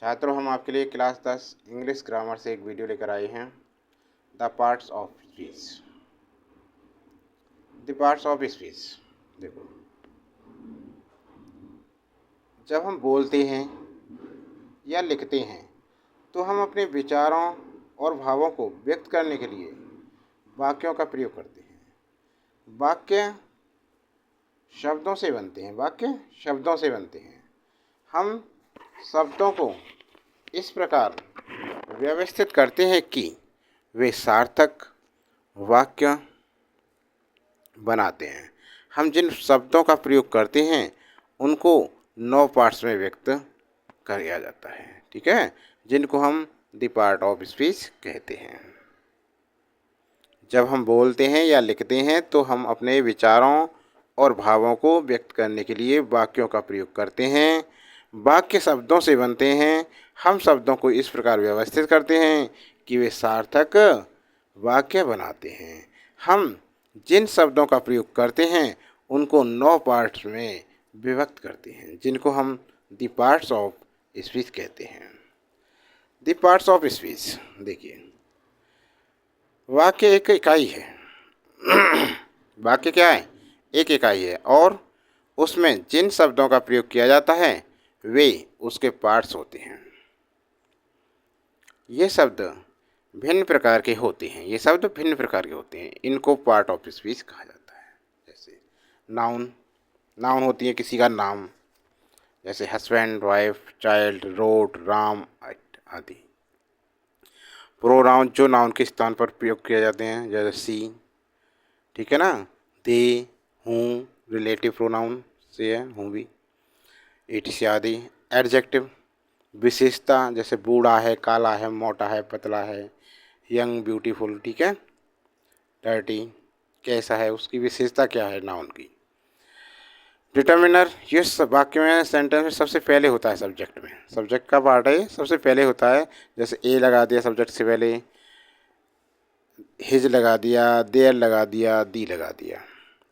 छात्रों, हम आपके लिए क्लास 10 इंग्लिश ग्रामर से एक वीडियो लेकर आए हैं। The parts of speech. The parts of speech. देखो, जब हम बोलते हैं या लिखते हैं तो हम अपने विचारों और भावों को व्यक्त करने के लिए वाक्यों का प्रयोग करते हैं। वाक्य शब्दों से बनते हैं। वाक्य शब्दों से बनते हैं। हम शब्दों को इस प्रकार व्यवस्थित करते हैं कि वे सार्थक वाक्य बनाते हैं। हम जिन शब्दों का प्रयोग करते हैं उनको 9 पार्ट्स में व्यक्त किया जाता है, ठीक है, जिनको हम द पार्ट ऑफ स्पीच कहते हैं। जब हम बोलते हैं या लिखते हैं तो हम अपने विचारों और भावों को व्यक्त करने के लिए वाक्यों का प्रयोग करते हैं। वाक्य शब्दों से बनते हैं। हम शब्दों को इस प्रकार व्यवस्थित करते हैं कि वे सार्थक वाक्य बनाते हैं। हम जिन शब्दों का प्रयोग करते हैं उनको 9 पार्ट्स में विभक्त करते हैं, जिनको हम द पार्ट्स ऑफ स्पीच कहते हैं। The parts of speech. देखिए, वाक्य एक इकाई है। वाक्य क्या है? एक इकाई है और उसमें जिन शब्दों का प्रयोग किया जाता है वे उसके पार्ट्स होते हैं। ये शब्द भिन्न प्रकार के होते हैं। ये शब्द भिन्न प्रकार के होते हैं। इनको पार्ट ऑफ स्पीच कहा जाता है। जैसे नाउन। नाउन होती है किसी का नाम, जैसे husband, wife, child, road, Ram आदि। प्रोनाउन जो नाउन के स्थान पर प्रयोग किए जाते हैं, जैसे सी, ठीक है ना, दे, हूँ, रिलेटिव प्रोनाउन से है, हूँ भी, इट आदि। एडजेक्टिव विशेषता, जैसे बूढ़ा है, काला है, मोटा है, पतला है, यंग, ब्यूटीफुल, ठीक है, डर्टी, कैसा है, उसकी विशेषता क्या है नाउन की। डिटर्मिनर, ये सब वाक्य में, सेंटेंस में सबसे पहले होता है। सब्जेक्ट में, सब्जेक्ट का पार्ट है, सबसे पहले होता है। जैसे ए लगा दिया सब्जेक्ट से पहले, हिज लगा दिया, देयर लगा दिया, दी लगा दिया,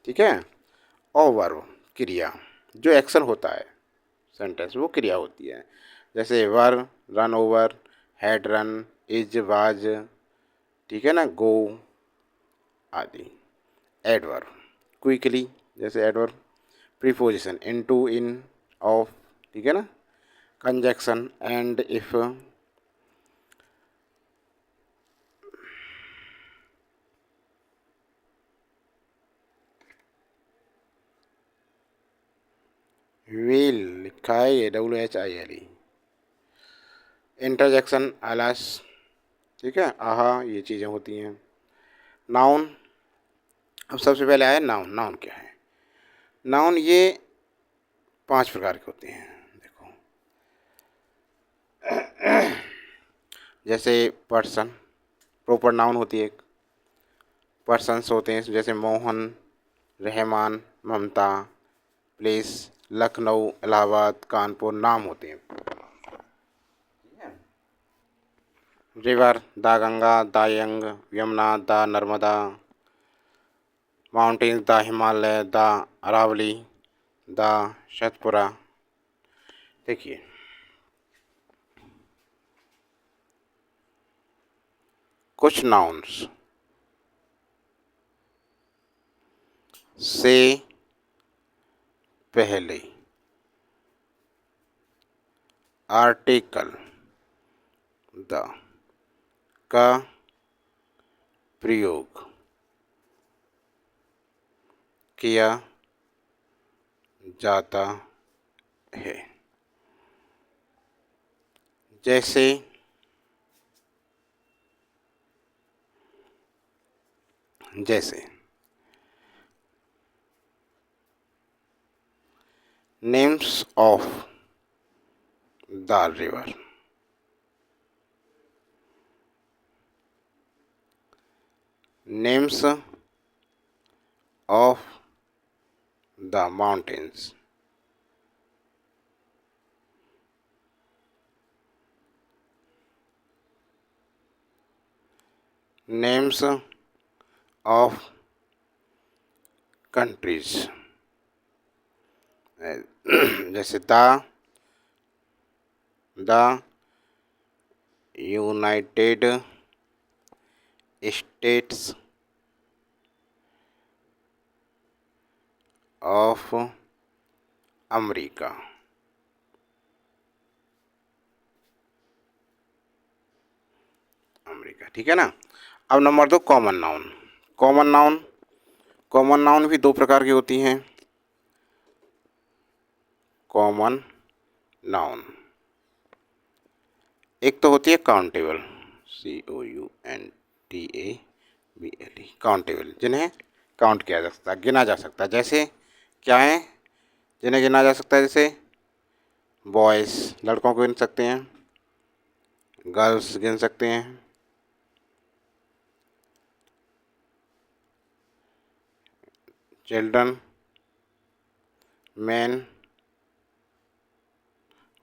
ठीक है। और वर्ब क्रिया, जो एक्शन होता है सेंटेंस, वो क्रिया होती है। जैसे were, run over, had run, is, was, ठीक है ना, गो आदि। एडवर्ब क्विकली, जैसे adverb. Preposition into, in, of, ठीक है ना। Conjunction and, if. विल लिखा है ये, WHILE। इंटरजेक्शन, अलस, ठीक है, आहा, ये चीज़ें होती हैं। नाउन। अब सबसे पहले आया नाउन। नाउन क्या है? नाउन ये 5 प्रकार के होते हैं। देखो, जैसे पर्सन, प्रॉपर नाउन होती है एक। पर्सन्स होते हैं जैसे मोहन, रहमान, ममता, प्लेस, लखनऊ, इलाहाबाद, कानपुर, नाम होते हैं। River, the Ganga, the young, Yamuna, the Narmada, mountains, the Himalaya, the Aravalli, the Satpura. देखिए, कुछ नाउन्स से पहले आर्टिकल द का प्रयोग किया जाता है। जैसे names of the river, names of the mountains, names of countries, जैसे the United States of America. America, ठीक है ना। अब number 2, common noun. Common noun, common noun भी दो प्रकार की होती हैं। कॉमन नाउन, एक तो होती है काउंटेबल, COUNTABLE, काउंटेबल, जिन्हें काउंट किया जा सकता है, गिना जा सकता है। जैसे क्या है, जिन्हें गिना जा सकता है, जैसे बॉयज़, लड़कों को गिन सकते हैं, गर्ल्स गिन सकते हैं, children, man,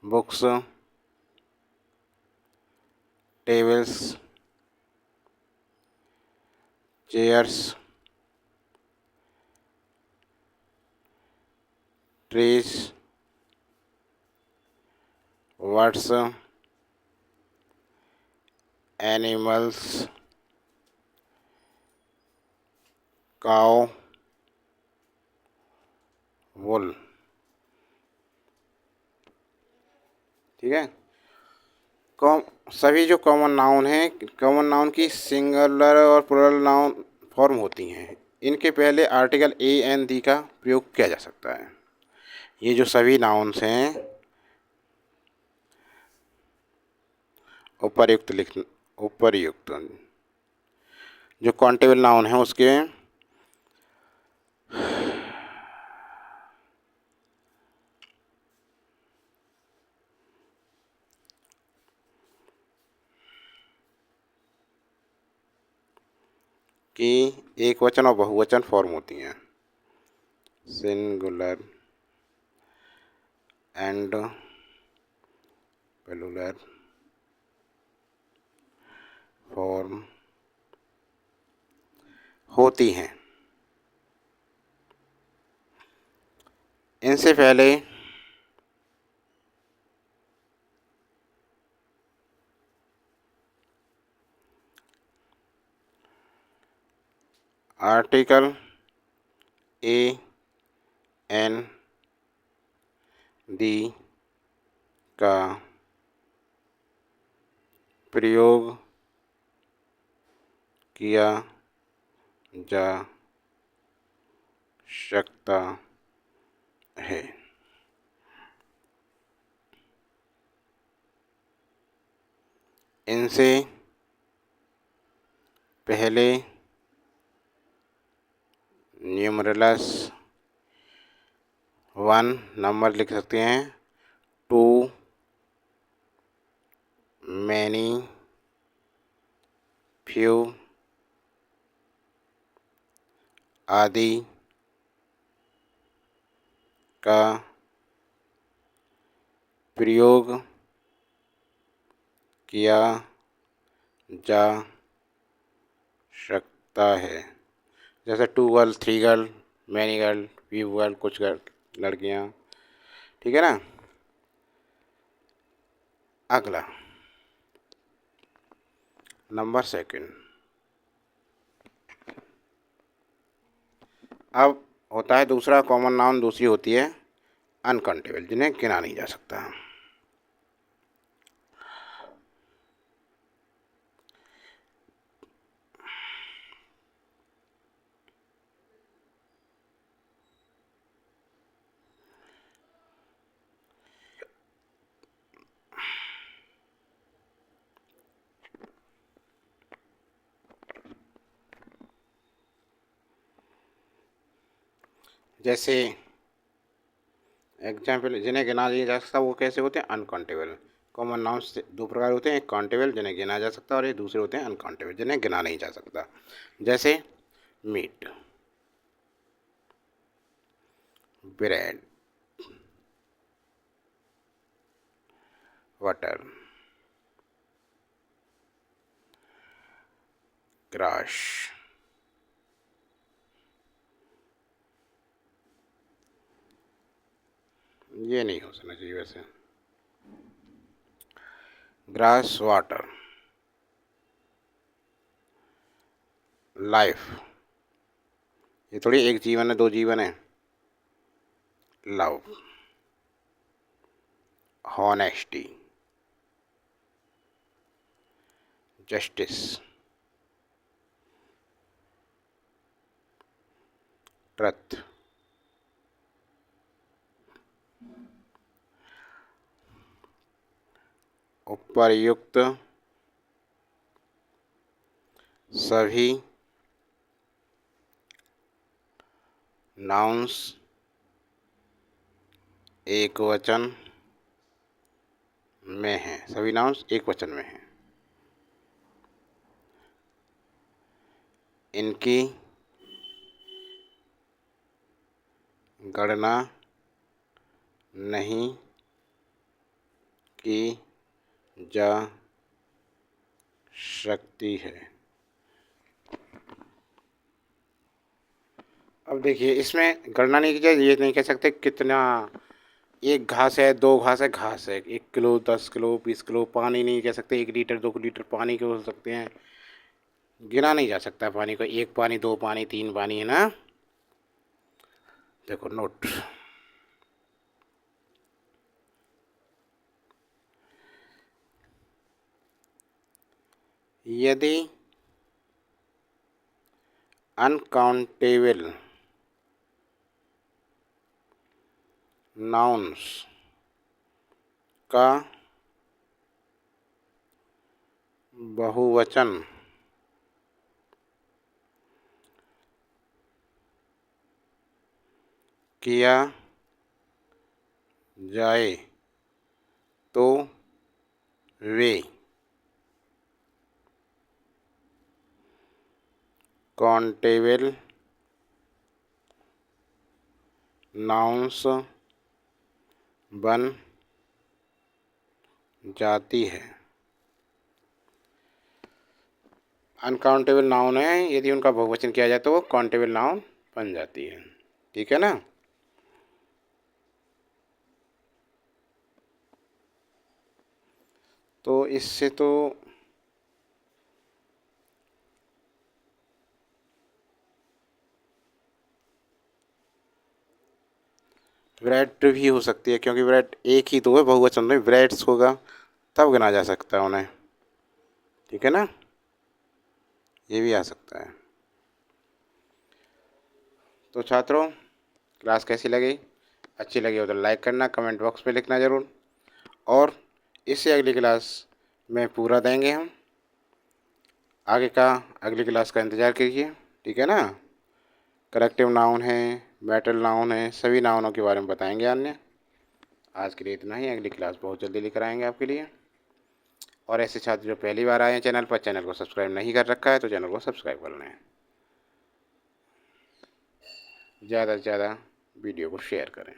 books, tables, chairs, trees, words, animals, cow, wool, ठीक है। कॉम सभी जो कॉमन नाउन हैं, कॉमन नाउन की सिंगुलर और प्लूरल नाउन फॉर्म होती हैं। इनके पहले आर्टिकल ए एन दी का प्रयोग किया जा सकता है। ये जो सभी नाउन्स हैं, उपर्युक्त जो काउंटेबल नाउन है उसके की एक वचन और बहुवचन फॉर्म होती हैं। सिंगुलर एंड प्लूरल फॉर्म होती हैं। इनसे पहले आर्टिकल ए एन दी का प्रयोग किया जा सकता है। इनसे पहले न्यूमरल्स 1 नंबर लिख सकते हैं, 2 मैनी, फ्यू आदि का प्रयोग किया जा सकता है। जैसे 2 girl, 3 girl, many girl, few girl, कुछ गर्ल, लड़कियाँ, ठीक है ना। अगला नंबर 2, अब होता है दूसरा कॉमन नाउन, दूसरी होती है अनकाउंटेबल, जिन्हें गिना नहीं जा सकता। जैसे एग्जाम्पल, जिन्हें गिना नहीं जा सकता, वो कैसे होते हैं, अनकाउंटेबल। कॉमन नाउन्स दो प्रकार होते हैं, एक काउंटेबल जिन्हें गिना जा सकता है, और ये दूसरे होते हैं अनकाउंटेबल जिन्हें गिना नहीं जा सकता। जैसे मीट, ब्रेड, वाटर, ग्रास, ये नहीं हो सकना चाहिए वैसे, ग्रास वाटर, लाइफ, ये थोड़ी एक जीवन है, दो जीवन है। लव, हॉनेस्टी, जस्टिस, ट्रथ, उपर्युक्त सभी नाउन्स एक वचन में हैं, सभी नाउन्स एक वचन में हैं। इनकी गणना नहीं की जा सकती है। अब देखिए, इसमें गणना नहीं की जाए, ये नहीं कह सकते कितना, एक घास है, दो घास है 1 किलो, 10 किलो, 20 किलो। पानी नहीं कह सकते 1 लीटर 2 लीटर पानी के हो सकते हैं, गिना नहीं जा सकता पानी को, 1 पानी, 2 पानी, 3 पानी, है ना। देखो नोट, यदि अनकाउंटेबल नाउन्स का बहुवचन किया जाए तो वे काउंटेबल नाउन्स बन जाती है। अनकाउंटेबल नाउन है, यदि उनका बहुवचन किया जाए तो वो काउंटेबल नाउन बन जाती है। ठीक है ना। तो इससे तो वैरायटी भी हो सकती है, क्योंकि वैरायटी एक ही तो है, बहुवचन में वैरायट्स होगा तब गिना जा सकता है उन्हें। ठीक है ना, ये भी आ सकता है। तो छात्रों, क्लास कैसी लगी? अच्छी लगी हो तो लाइक करना, कमेंट बॉक्स में लिखना ज़रूर, और इससे अगली क्लास में पूरा देंगे हम। आगे का अगली क्लास का इंतज़ार कीजिए। ठीक है ना। करेक्टिव नाउन है, बैटल नाउन है, सभी नाउनों के बारे में बताएंगे अन्य। आज के लिए इतना ही, अगली क्लास बहुत जल्दी लेकर आएंगे आपके लिए। और ऐसे छात्र जो पहली बार आए हैं चैनल पर, चैनल को सब्सक्राइब नहीं कर रखा है तो चैनल को सब्सक्राइब कर लें। ज़्यादा से ज़्यादा वीडियो को शेयर करें।